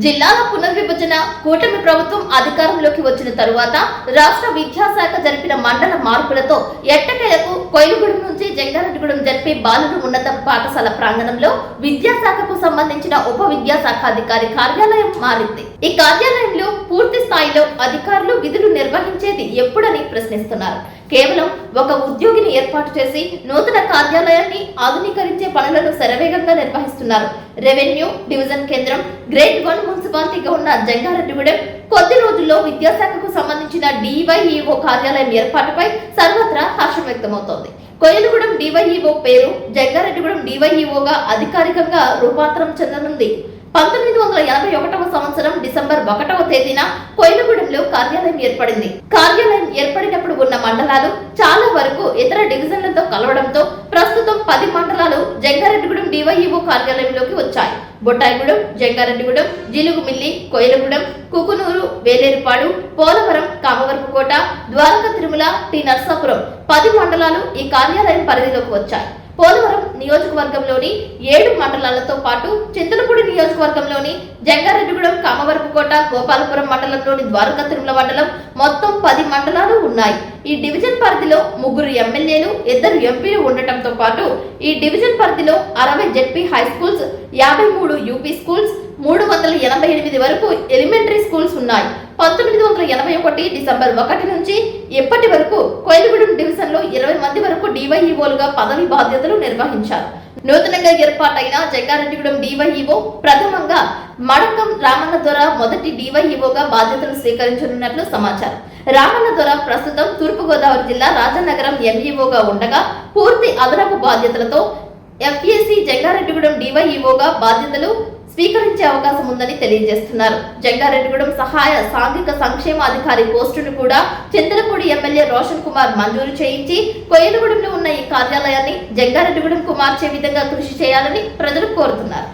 జిల్లాల పునర్విభజన కూటమి ప్రభుత్వం అధికారంలోకి వచ్చిన తరువాత రాష్ట్ర విద్యాశాఖ జరిపిన మండల మార్పులతో ఎట్టకేలకు కోయిలగూడెం నుంచి జంగారెడ్డిగూడెం జరిపే బాలురు ఉన్నత పాఠశాల ప్రాంగణంలో విద్యాశాఖకు సంబంధించిన ఉప విద్యాశాఖ అధికారి కార్యాలయం మారింది. ఈ కార్యాలయంలో పూర్తి స్థాయిలో అధికారులు విధులు నిర్వహించేది ఎప్పుడని ప్రశ్నిస్తున్నారు. కేవలం ఒక ఉద్యోగిని ఏర్పాటు చేసి నూతన కార్యాలయాన్ని ఆధునీకరించే పనులను శరవేగంగా నిర్వహిస్తున్నారు. రెవెన్యూ డివిజన్ కేంద్రం గ్రేడ్ 1 మున్సిపాలిటీగా ఉన్న జంగారెడ్డిగూడెం కొద్ది రోజుల్లో విద్యాశాఖకు సంబంధించిన డివైఈఓ కార్యాలయం ఏర్పాటుపై సర్వత్రా హర్షం వ్యక్తమవుతోంది. కోయిలగూడెం డివైఈఓ పేరు జంగారెడ్డిగూడెం డివైఈఓగా అధికారికంగా రూపాంతరం చెందనుంది. 1981వ సంవత్సరం డిసెంబర్ 1వ తేదీన కోయిలగూడెంలో కార్యాలయం ఏర్పడింది. కార్యాలయం ఏర్పడినప్పుడు ఉన్న మండలాలు చాలా వరకు ఇతర డివిజన్లతో కలవడంతో ప్రస్తుతం 10 మండలాలు జంగారెడ్డిగూడెం డివైఈఓ కార్యాలయంలోకి వచ్చాయి. బొట్టాయిగూడెం, జంగారెడ్డిగూడెం, జిలుగుమిల్లి, కోయిలగూడెం, కుకునూరు, వేలేరుపాడు, పోలవరం, కామవరపుకోట, ద్వారకా తిరుమల, టి నర్సాపురం 10 మండలాలు ఈ కార్యాలయం పరిధిలోకి వచ్చాయి. పోలవరం నియోజకవర్గంలోని 7 మండలాలతో పాటు చింతలపూడి నియోజకవర్గంలోని జంగారెడ్డిగూడెం, కామవరపుకోట, గోపాలపురం మండలంలోని ద్వారకా తిరుమల మండలం మొత్తం 10 మండలాలు ఉన్నాయి. ఈ డివిజన్ పరిధిలో 3 ఎమ్మెల్యేలు, 2 ఎంపీలు ఉండటంతో పాటు ఈ డివిజన్ పరిధిలో 60 ZP high schools, 53 UP schools, 388 వరకు ఎలిమెంటరీ స్కూల్స్ ఉన్నాయి. 1981 డిసెంబర్ 1 నుంచి ఇప్పటి వరకు కోయిలగూడెం డివిజన్ లో 20 మంది వరకు డివైఈఓలుగా పదవి బాధ్యతలు నిర్వహించారు. నూతనంగా ఏర్పాటైన జంగారెడ్డిగూడెం డివైఈఓ ప్రథమంగా మడకం రామన్న దొర మొదటి డివైఈఓగా బాధ్యతలు స్వీకరించనున్నట్లు సమాచారం. రామన్న దొర ప్రస్తుతం తూర్పుగోదావరి జిల్లా రాజనగరం ఎంఈఓగా ఉండగా పూర్తి అదనపు బాధ్యతలతో ఎఫ్ఏసి జంగారెడ్డిగూడెం డివైఈఓగా బాధ్యతలు స్వీకరించే అవకాశం ఉందని తెలియజేస్తున్నారు. జంగారెడ్డిగూడెం సహాయ సాంఘిక సంక్షేమాధికారి పోస్టును కూడా చింతలపూడి ఎమ్మెల్యే రోషన్ కుమార్ మంజూరు చేయించి కోయిలగూడెంలో ఉన్న ఈ కార్యాలయాన్ని జంగారెడ్డిగూడెంకు మార్చే విధంగా కృషి చేయాలని ప్రజలు కోరుతున్నారు.